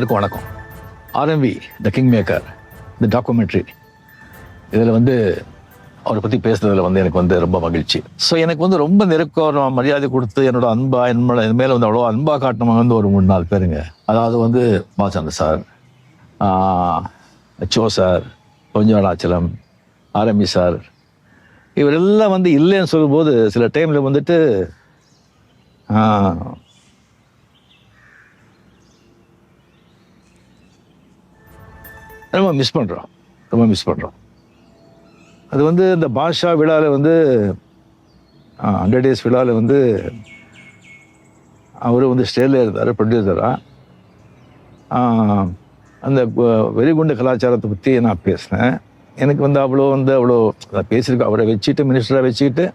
எல்லாருக்கும் வணக்கம். RMV the king maker இந்த டாக்குமெண்ட்ரி இதில் அவரை பற்றி பேசுனதில் எனக்கு ரொம்ப மகிழ்ச்சி. ஸோ எனக்கு ரொம்ப நெருக்கம் மரியாதை கொடுத்து என்னோட அன்பா என் மேலே அவ்வளோ அன்பா காட்டினவங்க ஒரு 3-4 பேருங்க. அதாவது பாலச்சந்தர் சார், சோ சார், கொஞ்சம் அருணாச்சலம், ஆர்எம்வி சார், இவரெல்லாம் இல்லைன்னு சொல்லும்போது சில டைமில் ரொம்ப மிஸ் பண்ணுறோம். அது இந்த பாஷா விழாவில் 100 days விழாவில் அவர் ஸ்டேஜில் இருந்தார் ப்ரொடியூசராக. அந்த வெறிகுண்டு கலாச்சாரத்தை பற்றி நான் பேசினேன். எனக்கு அவ்வளோ பேசியிருக்கேன். அவரை வச்சுட்டு மினிஸ்டராக வச்சுக்கிட்டு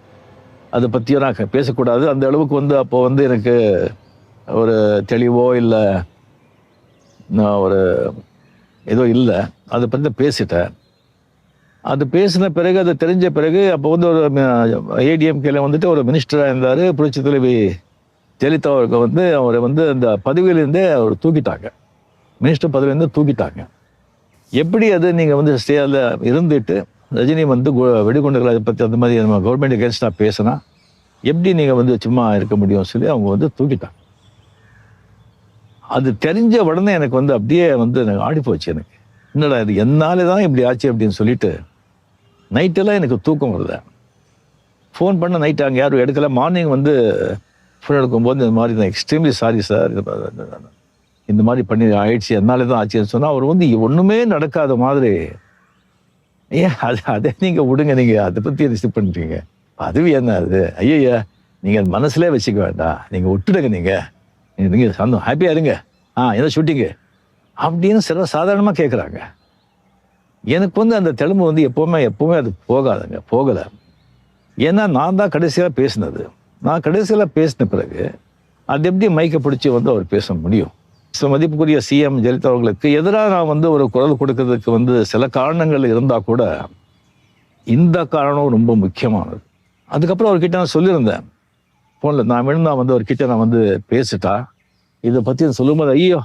அதை பற்றியும் நான் பேசக்கூடாது. அந்த அளவுக்கு அப்போது எனக்கு ஒரு தெளிவோ இல்லை ஒரு ஏதோ இல்லை. அதை பற்றி பேசிட்டேன். அது பேசின பிறகு அது தெரிஞ்ச பிறகு அப்போ ஒரு ஏடிஎம்கேல ஒரு மினிஸ்டராக இருந்தார் புரட்சி தலைவி ஜெயலலிதா அவருக்கு அவரை அந்த பதவியிலேருந்தே அவர் தூக்கிட்டாங்க. மினிஸ்டர் பதவியிலேருந்து தூக்கிட்டாங்க. எப்படி அது நீங்கள் ஸ்டேஜில் இருந்துட்டு ரஜினி வெடிகுண்டுகளை அதை பற்றி அந்த மாதிரி நம்ம கவர்மெண்ட் அகேன்ஸ்டாக பேசினா எப்படி நீங்கள் சும்மா இருக்க முடியும்னு சொல்லி அவங்க தூக்கிட்டாங்க. அது தெரிஞ்ச உடனே எனக்கு அப்படியே எனக்கு ஆடி போச்சு. எனக்கு என்னடா இது என்னாலே தான் இப்படி ஆச்சு அப்படின்னு சொல்லிட்டு நைட்டெல்லாம் எனக்கு தூக்கம் வருது. ஃபோன் பண்ண நைட்டு அங்கே யாரும் எடுக்கலை. மார்னிங் ஃபோன் எடுக்கும்போது இந்த மாதிரி தான் எக்ஸ்ட்ரீம்லி சாரி சார், இந்த மாதிரி பண்ணி ஆயிடுச்சு, என்னாலே தான் ஆச்சுன்னு சொன்னால் அவர் ஒன்றுமே நடக்காத மாதிரி, ஏன் அதை நீங்கள் விடுங்க, நீங்கள் அதை பற்றி ரிசீவ் பண்ணுறீங்க, அதுவும் என்ன அது, ஐயா நீங்கள் மனசுலேயே வச்சுக்க வேண்டாம், நீங்கள் விட்டுடுங்க, நீங்கள் சந்தோம் ஹாப்பியாக இருங்க, என்ன ஷூட்டிங்கு அப்படின்னு சில சாதாரணமாக கேட்குறாங்க. எனக்கு அந்த தெலுங்கு எப்போவுமே அது போகலை. ஏன்னா நான் தான் கடைசியாக பேசினது. நான் கடைசியில் பேசின பிறகு அது எப்படி மைக்கை பிடிச்சி அவர் பேச முடியும்? மதிப்புக்குரிய சிஎம் ஜெயலலிதா அவர்களுக்கு எதிராக நான் ஒரு குரல் கொடுக்கறதுக்கு சில காரணங்கள் இருந்தால் கூட இந்த காரணம் ரொம்ப முக்கியமானது. அதுக்கப்புறம் அவர்கிட்ட நான் சொல்லியிருந்தேன் ஃபோனில், நான் வேணும்னா அவர்கிட்ட நான் பேசிட்டா இதை பற்றி சொல்லும்போது, ஐயோ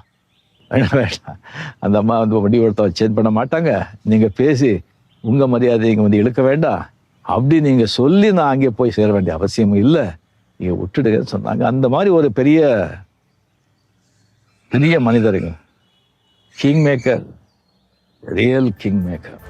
வேண்டாம், அந்த அம்மா வண்டி ஒருத்த சேஞ்ச் பண்ண மாட்டாங்க, நீங்கள் பேசி உங்கள் மரியாதை இங்கே இழுக்க வேண்டாம், அப்படி நீங்கள் சொல்லி நான் அங்கே போய் சேர வேண்டிய அவசியமும் இல்லை, நீங்கள் விட்டுடுங்கன்னு சொன்னாங்க. அந்த மாதிரி ஒரு பெரிய பெரிய மனிதருங்க, king maker, real king maker.